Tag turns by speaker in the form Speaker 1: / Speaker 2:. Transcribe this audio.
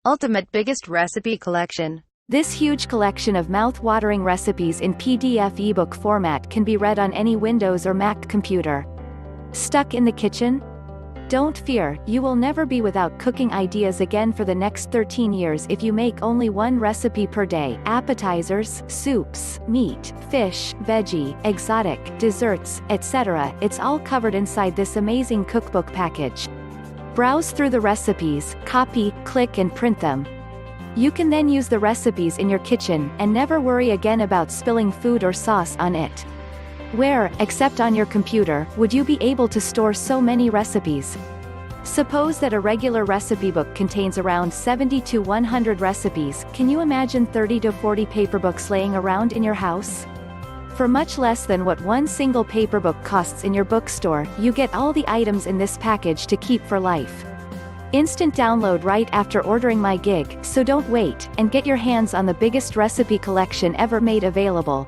Speaker 1: Ultimate Biggest Recipe Collection.
Speaker 2: This huge collection of mouth-watering recipes in PDF ebook format can be read on any Windows or Mac computer. Stuck in the kitchen? Don't fear, you will never be without cooking ideas again for the next 13 years if you make only one recipe per day. Appetizers, soups, meat, fish, veggie, exotic, desserts, etc. It's all covered inside this amazing cookbook package. Browse through the recipes, copy, click and print them. You can then use the recipes in your kitchen, and never worry again about spilling food or sauce on it. Where, except on your computer, would you be able to store so many recipes? Suppose that a regular recipe book contains around 70 to 100 recipes. Can you imagine 30 to 40 paper books laying around in your house? For much less than what one single paper book costs in your bookstore, you get all the items in this package to keep for life. Instant download right after ordering my gig, so don't wait, and get your hands on the biggest recipe collection ever made available.